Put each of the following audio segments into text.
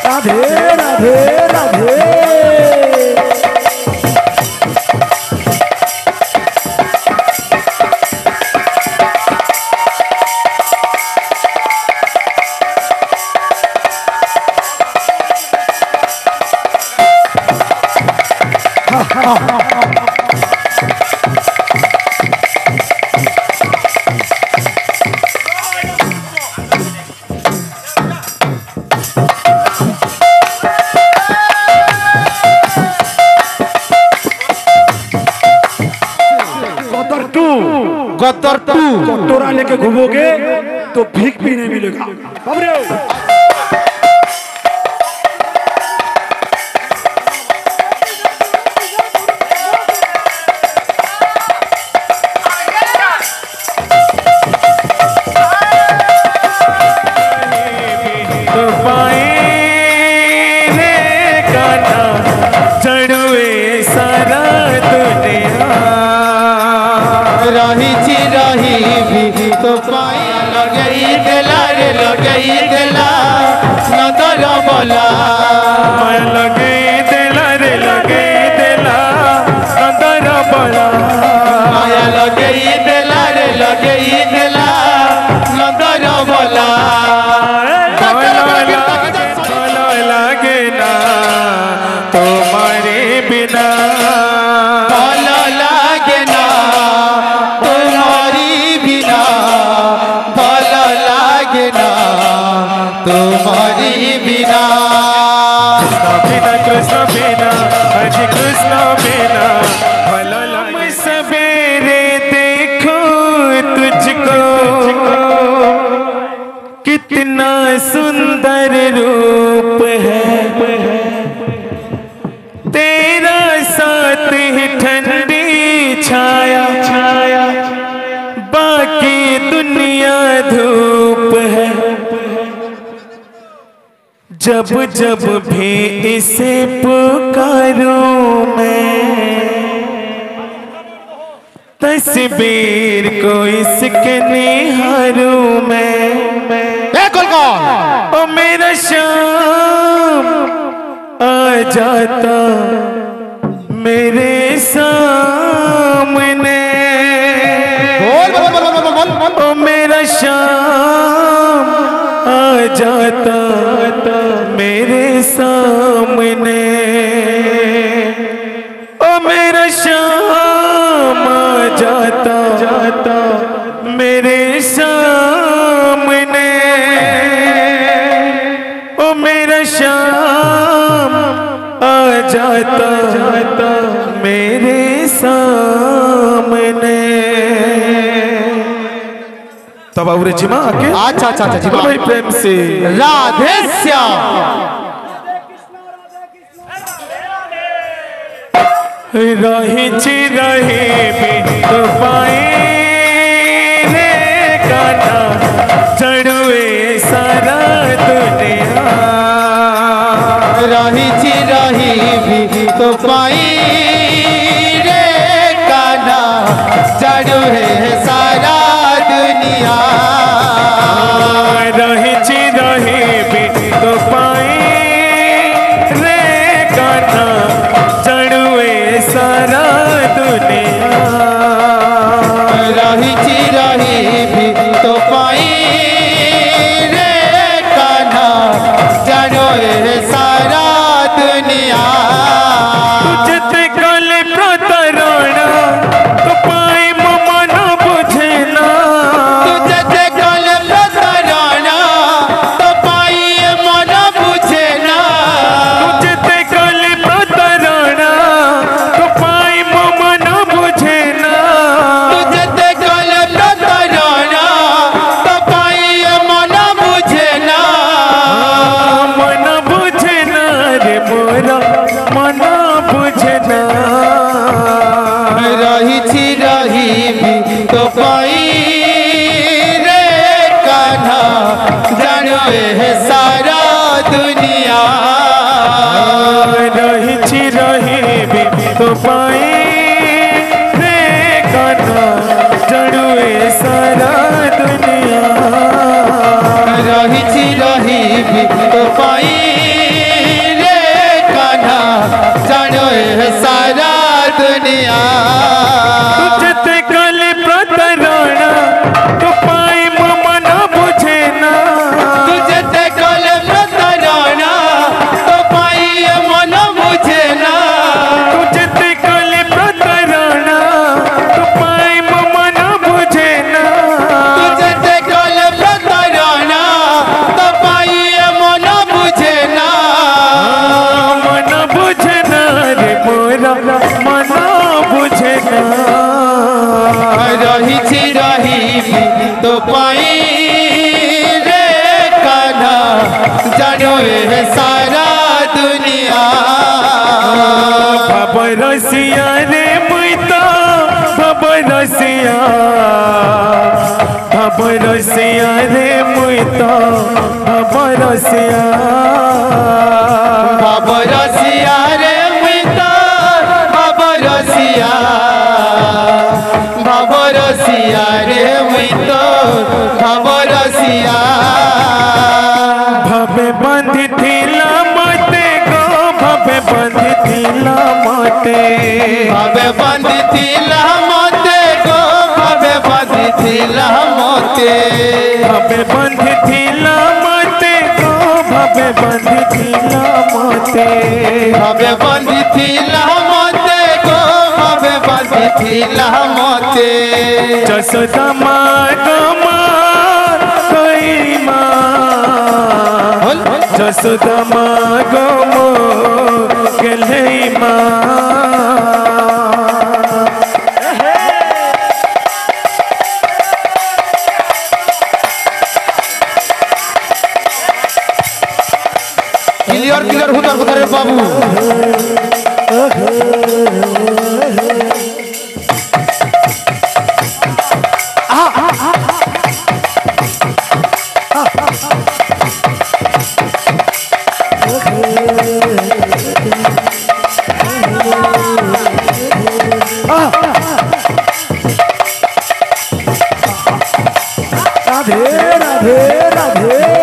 राधे राधे राधे गदर to कटोरा लेके घूमोगे तो भीख भी नहीं मिलेगा। सुंदर रूप है तेरा साथ ही ठंडी छाया छाया बाकी दुनिया धूप है। जब जब भी इसे पुकारूं मैं तस्वीर को इसके निहारूं मैं। ओ मेरा शाम आ जाता मेरे सामने, ओ मेरा शाम आ जाता मेरे सामने, ओ मेरा शाम आ जाता मेरे सामने, ओ मेरा शाम आ जाता मेरे सामने। तब और जिमा आके अच्छा जिमा भाई प्रेम से राधे श्याम रही चिरही भी तो पाए रे गाना चढ़ुए सारा दुनिया। रही चिरही भी तो पाई रे गाना चढ़ुए सारा दुनिया। रही चिरही भी तो पाए रे गाना चढ़ुए सारा दुनिया। रही चिरही भी तो पाई रे गाना चढ़ुए सारा दुनिया। तुझते कल प्रतरणा तो पाए मन बुझना, तुझते कल प्रतरणा तो पाई मन बुझना। तुझते कल प्रतरणा तो पाए मन बुझना। तुझते कल प्रतरणा तो पाई मन बुझना। मन बुझना रे मोरा मन बुझना। रही चिरही भी तो पाई रे कान्हा जानवे सारा दुनिया। रही चिरही भी तो पाए रे गाना चढ़ुए सारा भी तो पाई रे कान्हा जानो है सारा दुनिया तुझते कल प्रतरणा तो पाई मन बुझे ना तुझते कल प्रतरणा तो पाई मन बुझे ना तुझते कल प्रतरणा तो पाई मन बुझे ना तुझते कल प्रतरणा तो पाई मन बुझे ना मन बुझे ना रे मोरा मन बुझे ना रही तो पाई रे कान्हा जानो है सारा दुनिया रसिया रे मुइता रसिया रसिया रे मुइता रसिया रसिया रे मुइता रसिया रसिया रे मुइता रसिया भवे बंधी थिला मते गो भवे बंधी थिला मते भवे बंधी थिला मते गो भवे बंधी थिला मते भवे बंधी थिला मते गो भवे बंधी थिला मते भवे बंधी थिला मते गो भवे बंधी थिला मते जसोदा माँ गमा कोई माँ जसोदा माँ गमो गले माँ क्लियर क्लियर हुतर हुतर बाबू राधे राधे राधे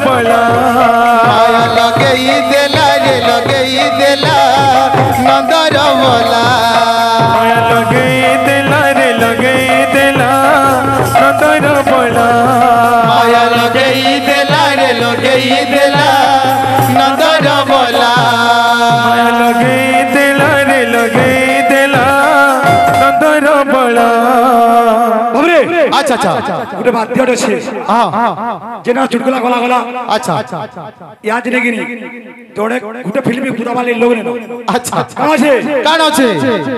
बड़ा माया लगई देला रे लगई देला नंदर बोला माया लगई देला रे लगई देला नंदर बड़ा माया लगई देला रे लगई देला नंदर बोला माया लगई देला रे लगई देला नंदर बड़ा বাবরে अच्छा अच्छा গোটে বাদ্য আছে हाँ যেটা চুটকুলা গলা গলা अच्छा ইয়াদ নেগিনি তোড়ে গোটে ফিল্মে পুরাবালি লোক নে अच्छा কাম আছে कान अच्छे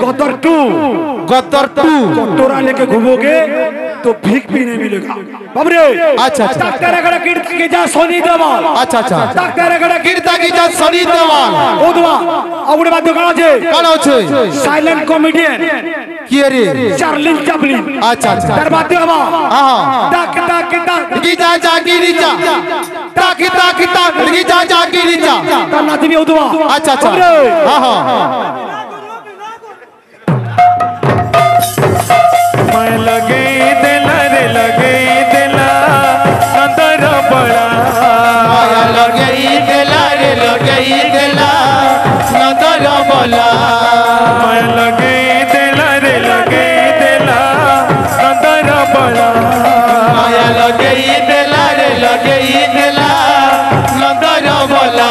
गदर 2 गद्दर 2 टोरा लेके घूमोगे तो भीख भी नहीं मिलेगा बाबरे अच्छा अच्छा तेरे गड़ा कीर्तन के जा सोनी देवाल अच्छा अच्छा तेरे गड़ा कीर्ता की जा सनी देवाल ओदवा अगुड़े बात कान আছে कान अच्छे साइलेंट कॉमेडियन की रे चार्ली चैपलिन अच्छा अच्छा तार बात हवा हाँ ताक ताक ताक की जा की रीचा ताकी ताकी ताक की जा की रीचा तार नाती भी ओदवा अच्छा अच्छा हाँ हाँ मैं लगे दिला रे लगे दिला नंदर बड़ा माया लगई देला रे लगई देला नंदर बोला मैं लगे दिला रे लगे दिला नंदर बड़ा माया लगई देला रे लगई देला नंदर बोला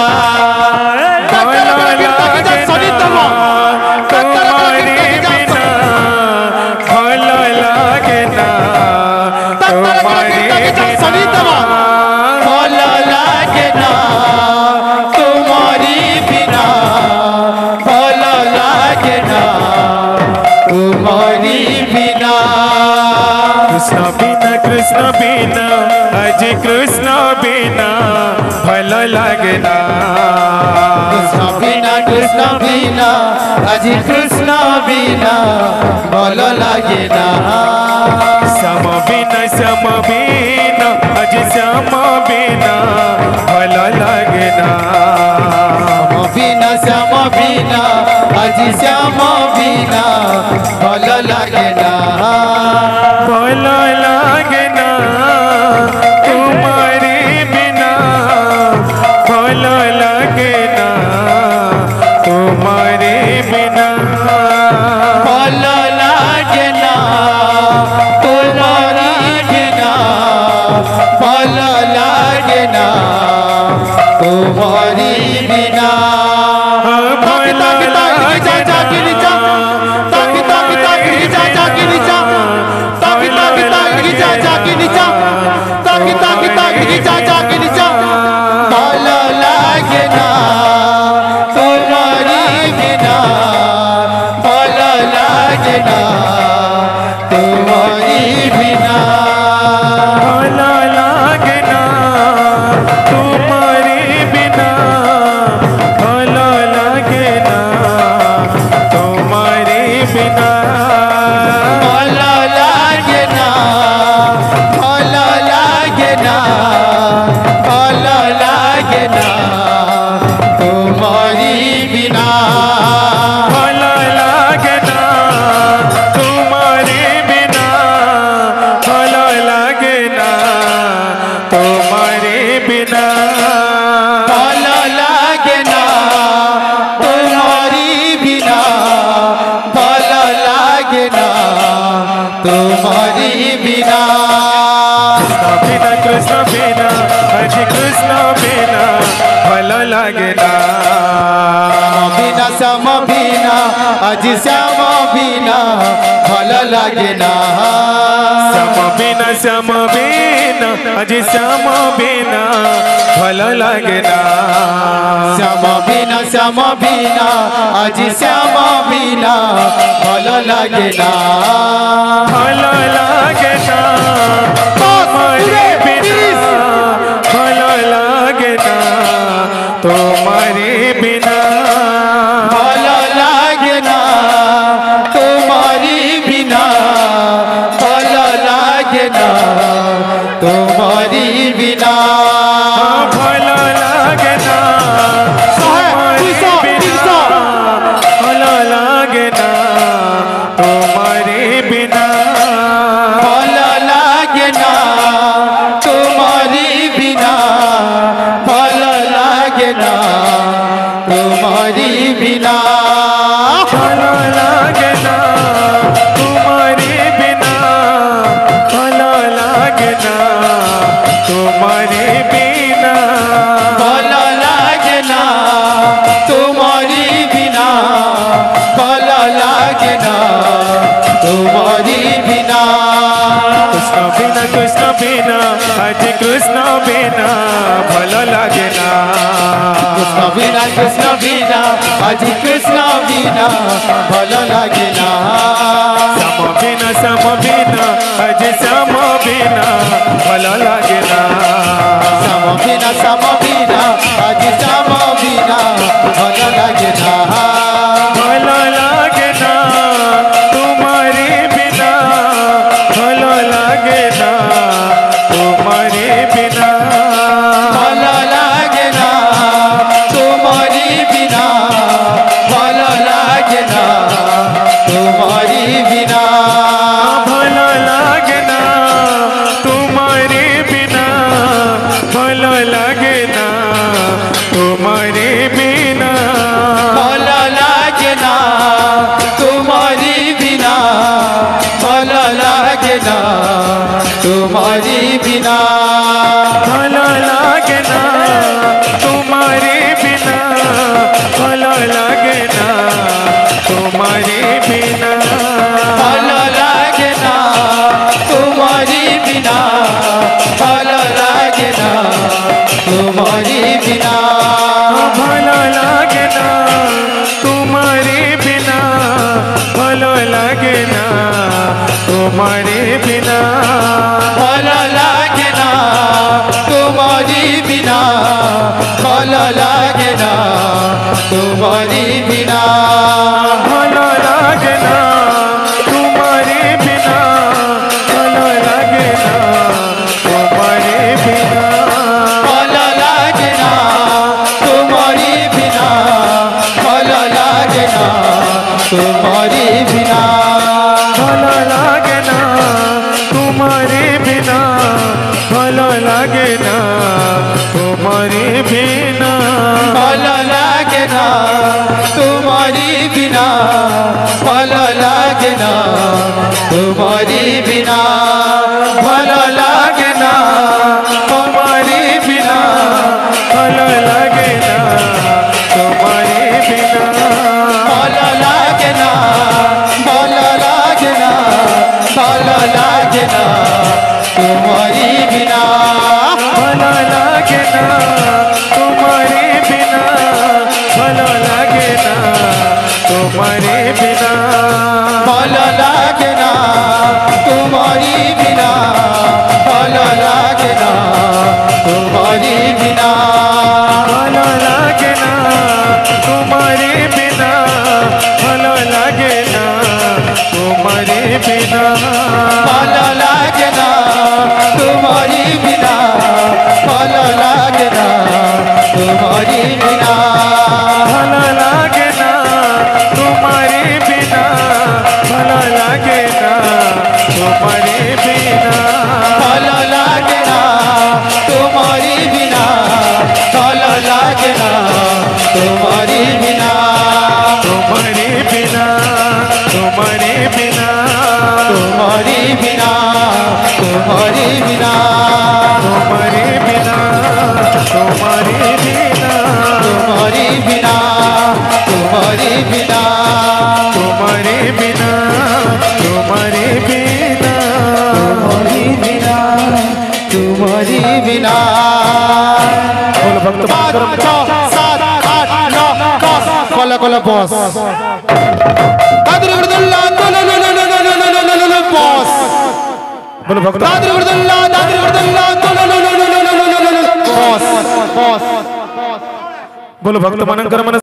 कृष्ण बिना अज कृष्ण बिना भल लगना कृष्ण बिना अजी कृष्ण बिना भल लागे ना सम बिना अज श्याम बिना भल लगना बिना श्याम बिना अजी श्याम बिना भल लागे ना भल लगना तुम्हारे बिना भल लगना तुम्हारे बिना भल लागे ना तुम्हारी बिना भल लागे ना तुम्हारी बिना श्याम बिना अजी श्याम बिना भल लागे ना श्याम बिना अजी श्याम बिना भल लगना श्याम बिना अजी श्याम बिना भल लागे ना भल लगना तुम्हारे बिना भल लगना तुम्हारे बिना भल लागे ना तुम्हारी बिना भल लागे ना तुम्हारी बिना भल लगना तुम्हारे बिना भल लगना तुम्हारे बिना भल लागे ना तुम्हारी बिना तुम्हारी बिना ভালো লাগে না তোমারে বিনা ভালো লাগে না তোমারে বিনা भला लागे ना तुम्हारी बिना भला लागे ना तुम्हारी बिना कृष्ण बिना आज कृष्ण बिना ভালো লাগে না कृष्ण बिना आज कृष्ण बिना भला लागे ना सम बिना आज सम बिना ভালো লাগে না सम बिना आज सम बिना भला लागे ना ভালো লাগে না তোমারে বিনা ভালো লাগে না তোমারে বিনা भला लागे ना तुम्हारी बिना भला लागे ना तुम्हारी बिना ভালো লাগে না তোমারে বিনা ভালো লাগে না তোমারে বিনা भला लागे ना तुम्हारी बिना भला लागे ना तुम्हारी बिना ভালো লাগে না তোমারে বিনা ভালো লাগে না তোমারে বিনা भला लागे ना तुम्हारी बिना भला लागे ना तुम्हारी बिना ভালো লাগে না তোমারে বিনা ভালো লাগে না তোমারে বিনা भला लागे ना तुम्हारी बिना भला लागे ना तुम्हारी बिना ভালো লাগে না তোমারে বিনা ভালো লাগে না তোমারে বিনা भला लागे ना तुम्हारी बिना भला लागे ना तुम्हारी बिना ভালো লাগে না তোমারে বিনা ভালো লাগে না তোমারে বিনা भला लागे ना तुम्हारी बिना भला लागे ना तुम्हारी बिना ভালো লাগে না তোমারে বিনা ভালো লাগে না তোমারে বিনা भला लागे ना भला लागे ना भला लागे ना तुम्हारी बिना ভালো লাগে না তোমারে বিনা ভালো লাগে না তোমারে বিনা भला लागे ना तुम्हारी बिना भला लागे ना तुम्हारी बिना ভালো লাগে না তোমারে বিনা ভালো লাগে না তোমারে বিনা भला लागे ना तुम्हारी बिना भला लागे ना तुम्हारी बिना ভালো লাগে না তোমারে বিনা ভালো লাগে না তোমারে বিনা भला लागे ना तुम्हारी बिना भला लागे ना तुम्हारी बिना তোমারে বিনা তোমারে বিনা तुम्हारी बिना तुम्हारी बिना তোমারে বিনা তোমারে বিনা तुम्हारी बिना तुम्हारी बिना তোমারে বিনা তোমারে বিনা तुम्हारी बिना तुम्हारी बिना बोल भक्त 5 6 7 8 9 10 Cola Cola boss Dadri boss बोल भक्त दादरी बॉस बॉस बोल भक्त मनन कर मन